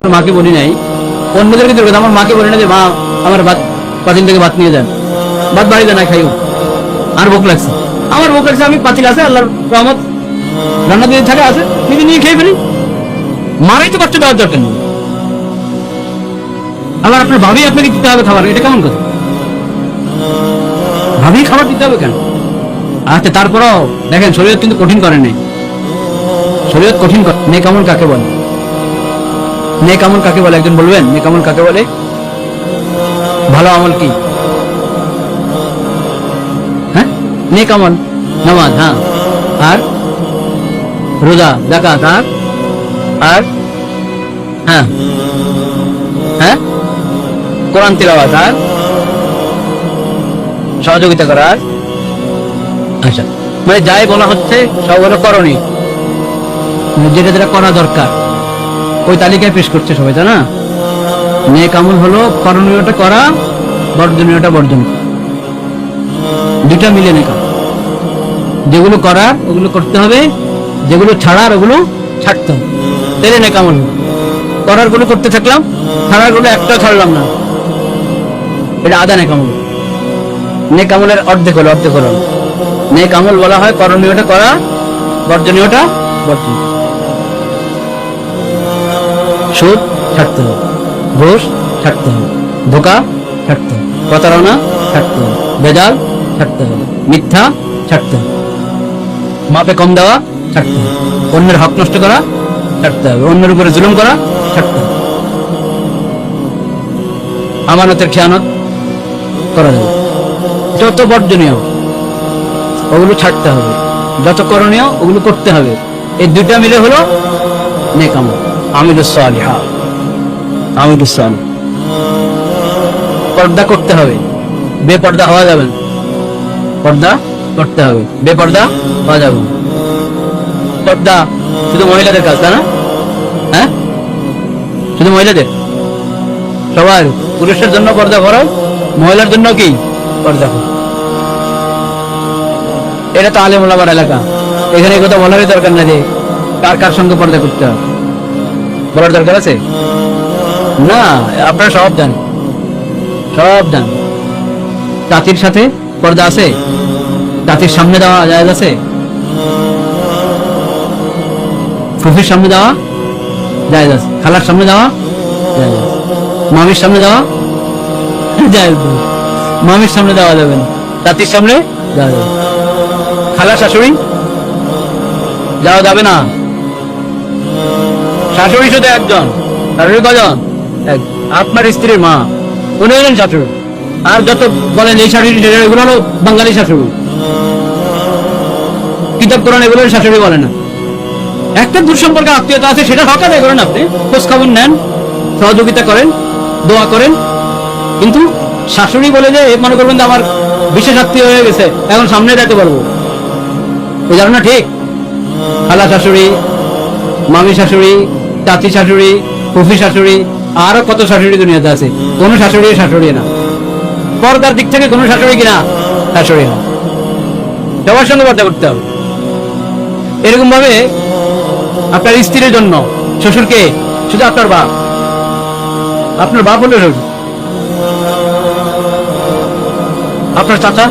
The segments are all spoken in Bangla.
মাকে বলি নাই, অন্যদেরকে দূর কথা, আমার মাকে বলি না যে মা আমার ভাত পাতিল থেকে ভাত নিয়ে যান, ভাত বাড়িতে না খাইও, আর ভোক লাগছে, আমার ভোক লাগছে, আমি পাতিল আছে আল্লাহর রহমত রান্না দিয়ে থাকে আছে, নিজে নিয়ে খেয়ে ফেলি, মারাই তো কষ্ট দেওয়ার দরকার নেই। আবার আপনার ভাবি আপনাকে দিতে হবে খাবার, এটা কেমন কথা? ভাবি খাবার দিতে হবে কেন? আচ্ছা তারপরও দেখেন শরীয়ত কিন্তু কঠিন করে নেই, শরীয়ত কঠিন করে। নেক আমল কাকে বলে? নেক আমল কাকে বলে একজন বলবেন? নেক আমল কাকে বলে? ভালো আমল কি? হ্যাঁ, নেক আমল নামাজ, হ্যাঁ, আর রোজা, যাকাত, আর হ্যাঁ হ্যাঁ কোরআন তিলাওয়াত, আর সহযোগিতা করার। আচ্ছা, মানে যাই বলা হচ্ছে সব হলো করণীয়, যেটা যেটা করা দরকার ওই তালিকায় পেশ করছে সবাই, তাই না? নেক আমল হলো করণীয়টা করা, বর্জনীয়টা বর্জন, দুটা মিলে নেক আমল। যেগুলো করার ওগুলো করতে হবে, যেগুলো ছাড়ার ওগুলো ছাড়তে হবে, তাহলে নেক আমল। করার গুলো করতে থাকলাম, ছাড়ার গুলো একটা ছাড়লাম না, এটা আধা নেক আমল। নেক আমলের অর্ধেক হলো, অর্ধেক হলো। নেক আমল বলা হয় করণীয়টা করা, বর্জনীয়টা বর্জন। সুদ ছাড়তে হবে, ঘুষ ছাড়তে হবে, ধোঁকা ছাড়তে হবে, প্রতারণা ছাড়তে হবে, ভেজাল ছাড়তে হবে, মিথ্যা ছাড়তে হবে, মাপে কম দেওয়া ছাড়তে হবে, অন্যের হক নষ্ট করা ছাড়তে হবে, অন্যের উপরে জুলুম করা ছাড়তে হবে, আমানতের খেয়ানত করা যাবে। যত বর্জনীয় ওগুলো ছাড়তে হবে, যত করণীয় ওগুলো করতে হবে। এই দুইটা মিলে হলো নেক আমল, আমিলুস সালিহাত, আমিলুস সালিহ। পর্দা করতে হবে, বেপর্দা হওয়া যাবে না, পর্দা করতে হবে, বেপর্দা হওয়া যাবে না। পর্দা শুধু মহিলাদের কাজ, তাই না? হ্যাঁ, শুধু মহিলাদের? সবার, পুরুষের জন্য পর্দা করো, মহিলার জন্য কি পর্দা করো। এটা তো আলেম ওলামার এলাকা, এখানে কথা বলারই দরকার না যে কার কার সঙ্গে পর্দা করতে হবে, বলার দরকার আছে না? আপনারা সব জানেন, সব জানেন। জাতির সাথে পর্দা আছে, জাতির সামনে দেওয়া জায়েজ আছে, ফুফির সামনে দেওয়া জায়েজ আছে, খালার সামনে দেওয়া জায়েজ আছে, মামির সামনে দেওয়া জায়েজ, মামির সামনে দেওয়া যাবে না, জাতির সামনে দেওয়া যাবে। খালা শাশুড়ি যাওয়া যাবে না, শাশুড়ি শুধু একজন, শাশুড়ি কজন? আপনার স্ত্রীর মা, উনি হলেন শাশুড়ি। আর যত বলেন এই শাশুড়ি, এগুলো হলো বাঙালি শাশুড়ি, কিতাব কোরআন এগুলো শাশুড়ি বলে না। একটা দূর সম্পর্কে আত্মীয়তা আছে, সেটা হক আদায় করেন, আপনি খোঁজ খবর নেন, সহযোগিতা করেন, দোয়া করেন, কিন্তু শাশুড়ি বলে যে মনে করবেন যে আমার বিশেষ আত্মীয় হয়ে গেছে, এখন সামনে যেতে পারবো, ওই জানো না? ঠিক, খালা শাশুড়ি, মামি শাশুড়ি, চাচি শাশুড়ি, ফুফি শাশুড়ি, আরো কত শাশুড়ি দুনিয়াতে আছে, কোন শাশুড়ি শাশুড়ি না। পর্দার দিক থেকে কোন শাশুড়ি কিনা শাশুড়ি না, সবার সঙ্গে পর্দা করতে হবে। এরকম ভাবে আপনার স্ত্রীর জন্য শ্বশুরকে, শুধু আপনার বাপ, আপনার বাপ হলো শ্বশুর, আপনার চাচা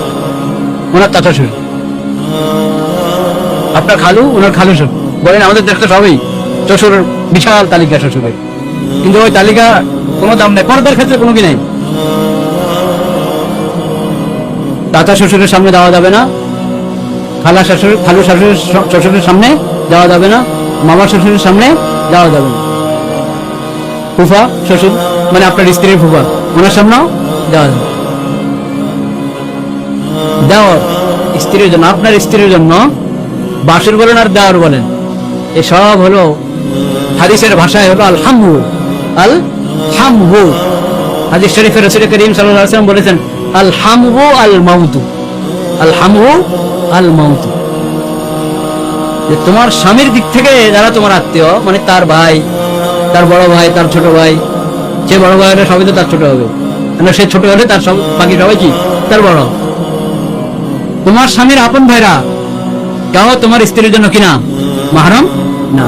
ওনার চাচা শ্বশুর, আপনার খালু ওনার খালু শ্বশুর। বলেন আমাদের দেশে সবই শ্বশুর, বিশাল তালিকা শ্বশুরের, কিন্তু ওই তালিকা কোনো দাম নেই, পর্দার ক্ষেত্রে কোনো কি নেই। চাচা শ্বশুরের সামনে দেওয়া যাবে না, খালা শাশুড়ি, খালু শাশুড়ির শ্বশুরের সামনে যাওয়া যাবে না, মামা শ্বশুরের সামনে যাওয়া যাবে না, ফুফা শ্বশুর মানে আপনার স্ত্রীর ফুফা, ওনার সামনেও যাওয়া যাবে। দেওয়ার স্ত্রীর জন্য, আপনার স্ত্রীর জন্য বাসুর বলেন আর দেওয়ার বলেন, এসব হলো হাদিসের ভাষায় হলো আল হামহু, আল হামহু। হাদিস শরীফে রাসূল করিম সাল্লাল্লাহু আলাইহি ওয়াসাল্লাম বলেছেন আল হামহু আল মাউতু, আল হামহু আল মাউতু। যে তোমার স্বামীর দিক থেকে যারা তোমার আত্মীয়, মানে তার ভাই, তার বড় ভাই, তার ছোট ভাই, সে বড় ভাই হলে সবাই তো তার ছোট হবে, সে ছোট হলে তার সব বাকি সবাই কি তার বড়। তোমার স্বামীর আপন ভাইরা কেউ তোমার স্ত্রীর জন্য কিনা মাহরম না।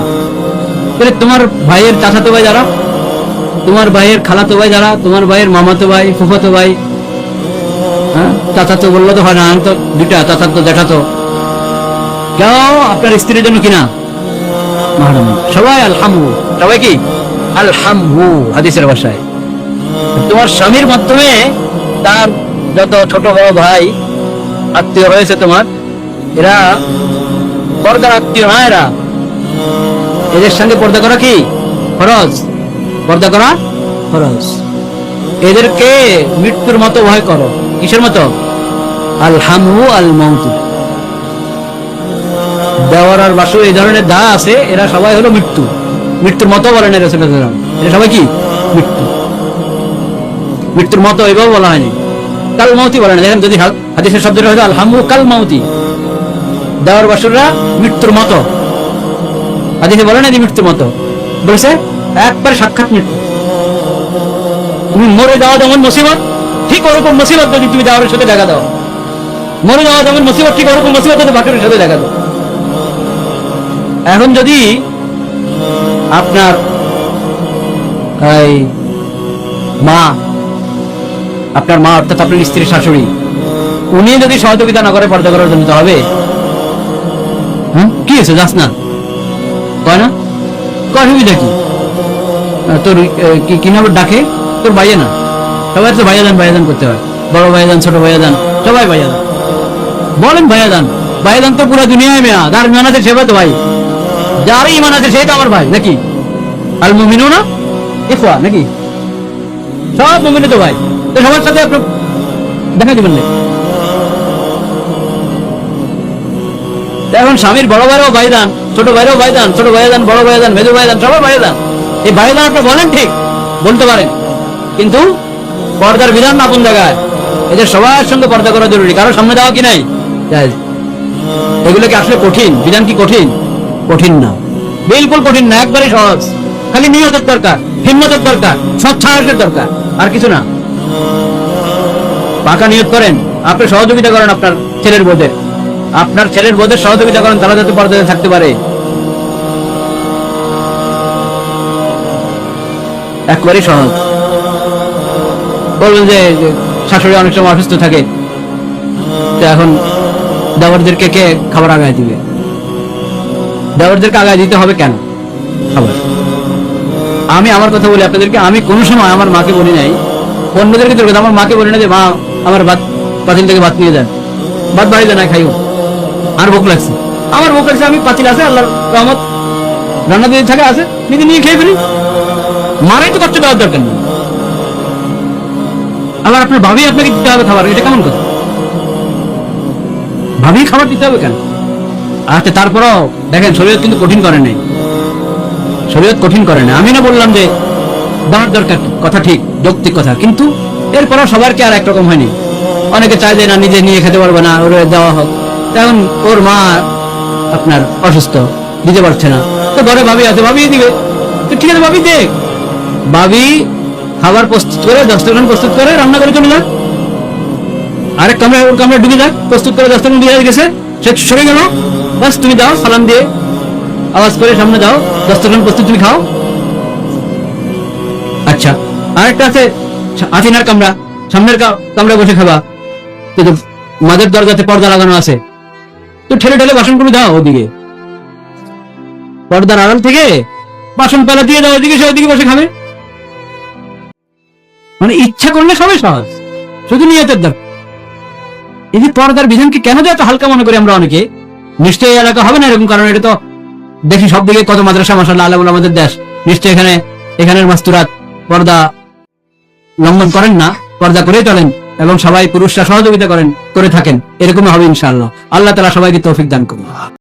তোমার ভাইয়ের চাচাতো ভাই যারা, তোমার ভাইয়ের খালাতো ভাই যারা, তোমার ভাইয়ের মামাতো ভাই, ফুফাতো ভাই, হ্যাঁ, চাচাতো বললো তো হয় না, তো দুইটা চাচাতো জ্যাঠাতো, কেউ আপনার স্ত্রীর জন্য কিনা মাহরাম, সবাই আলহামু, সবাই কি আলহামু হাদিসের ভাষায়। তোমার স্বামীর মাধ্যমে তার যত ছোট বড় ভাই আত্মীয় রয়েছে তোমার, এরা পর্দার আত্মীয় না, এদের সঙ্গে পর্দা করা কি ফরজ, পর্দা করা ফরজ। এদেরকে মৃত্যুর মতো ভয় করো। কিসের মতো? আল হামু আল মাউতু। দেওয়ার আর বাসু এই ধরনের দা আছে, এরা সবাই হলো মৃত্যু, মৃত্যুর মতো বলেন এরা সবাই কি মৃত্যু, মৃত্যুর মতো এভাবে বলা হয়নি, কাল মাউতি বলে না। দেখেন যদি হাদিসের শব্দটা হয়তো আল হামু কাল মাউতি, দেওয়ার বাসুররা মৃত্যুর মতো, হাদিসে বলে না যে মৃত্যুর মতো, বলেছে একবার সাক্ষাৎ মৃত্যু। তুমি মরে যাওয়া যেমন মুসিবত, ঠিক ওরকম মুসিবত যদি তুমি দেওয়ারের সাথে দেখা দাও, মরে যাওয়া যেমন মুসিবত, ঠিক ওরকম মুসিবত যদি বাসুরের সাথে দেখা দাও। এখন যদি আপনার মা, আপনার মা অর্থাৎ আপনার স্ত্রীর শাশুড়ি, উনি যদি সহযোগিতা না করে পর্দা করার জন্য, হবে কি আছে যাস না, কয় না, অসুবিধা কি? তোর কি নাম ডাকে? তোর ভাইয়া না, সবাই তো ভাইয়া দান করতে হয়, বড় ভাইয়া দান, ছোট ভাইয়া দান, সবাই ভাইয়া দান বলেন, ভাইয়া দান তো পুরো দুনিয়ায় মেয়া, যার ইমান আছে সে তো ভাই, যার ইমান আছে সেই তো আমার ভাই, নাকি? আল মুমিনুনা ইখওয়া, নাকি? সব মুমিন তো ভাই, তো সবার সাথে আপনি দেখা দিবেন না। এখন স্বামীর বড় ভাইরাও ভাইদান, ছোট ভাইরাও ভাইদান, ছোট ভাইদান, বড় ভাইদান, মেজো ভাইদান, সবাই ভাইদান। এই ভাইদান আপনি বলেন, ঠিক বলতে পারেন, কিন্তু পর্দার বিধান না কোন জায়গায়। এদের সবার সঙ্গে পর্দা করা জরুরি, কারো সামনে দেওয়া কি নাই। এগুলো কি আসলে কঠিন? বিধান কি কঠিন? কঠিন না, বিলকুল কঠিন না, একবারে সহজ। খালি নিয়তের দরকার, হিম্মতের দরকার, সৎসাহসের দরকার, আর কিছু না। পাকা নিয়ত করেন, আপনি সহযোগিতা করেন আপনার ছেলের বোধের, আপনার ছেলের বোধের সহযোগিতা করেন, তারা যাতে পর্দায় থাকতে পারে। একবারই সহজ। বলবেন যে শাশুড়ি অনেক সময় অসুস্থ থাকে, তো এখন দেওয়ারদেরকে কে খাবার আগায় দিবে? দেওয়ারদেরকে আগায় দিতে হবে কেন খাবার? আমি আমার কথা বলি আপনাদেরকে, আমি কোনো সময় আমার মাকে বলি নাই, অন্যদেরকে তো আমার মাকে বলি না যে মা আমার ভাত পাতিল থেকে ভাত নিয়ে যান, ভাত বাড়িতে না খাইও, আর ভোক লাগছে, আমার ভোক লাগছে, আমি পাতিল আছে আল্লাহর রহমত, রান্না দিয়ে থাকে আছে, নিজে নিয়ে খেয়ে ফেলি, মারাই তো কষ্ট দেওয়ার দরকার নেই। আবার আপনার ভাবি আপনাকে দিতে হবে খাবার, এটা কেমন কথা? ভাবি খাবার দিতে হবে কেন? আচ্ছা, তারপরও দেখেন শরীয়ত কিন্তু কঠিন করে নাই, শরীয়ত কঠিন করে না। আমি না বললাম যে দেওয়ার দরকার, কথা ঠিক, যৌক্তিক কথা, কিন্তু এরপরও সবার কি আর একরকম হয়নি। অনেকে চায় যে না নিজে নিয়ে খেতে পারবে না, ওর দেওয়া হোক। এখন ওর মা আপনার অসুস্থ, দিতে পারছে না, তো ঘরে ভাবি আছে, ভাবি দিবে, তো ঠিক আছে ভাবি দেখ, ভাবি খাবার প্রস্তুত করে, দস্তরখান প্রস্তুত করে রান্না করে চলে যাক, আরেক কামড়ে ওর কামড়ে ঢুকে যাক, প্রস্তুত করে দস্তরখান দিয়ে গেছে, সে সরে গেল, বাস তুমি দাও সালাম দিয়ে আওয়াজ করে সামনে দাও, দস্তরখান প্রস্তুত, তুমি খাও। আচ্ছা, আরেকটা আছে আফিনার কামরা, সামনের কামরা বসে খাবা, তো মাদের দরজাতে পর্দা লাগানো আছে, তো ঠেলে ঠেলে বাসনগুলো দাও ওদিকে, পর্দার আড়াল থেকে বাসন পেলা দিয়ে দাও ওদিকে, সে ওদিকে বসে খাবে। মানে ইচ্ছা করলে সবাই সহজ, শুধু নিয়তের দরকার। এই যে পর্দার বিধানকে কেন যে এত হালকা মনে করি আমরা অনেকে, নিশ্চয়ই এলাকা হবে না এরকম, কারণ এটা তো দেখি সব দিকে কত মাদ্রাসা, মাশাআল্লাহ, আলেমুল আমাদের দেশ, নিশ্চয়ই এখানের মাস্তুরাত পর্দা লঙ্ঘন করেন না, পর্দা করে চলেন, এবং সবাই পুরুষরা সহযোগিতা করে থাকেন, এরকমই হবে ইনশাআল্লাহ। আল্লাহ তাআলা সবাইকে তৌফিক দান করুন।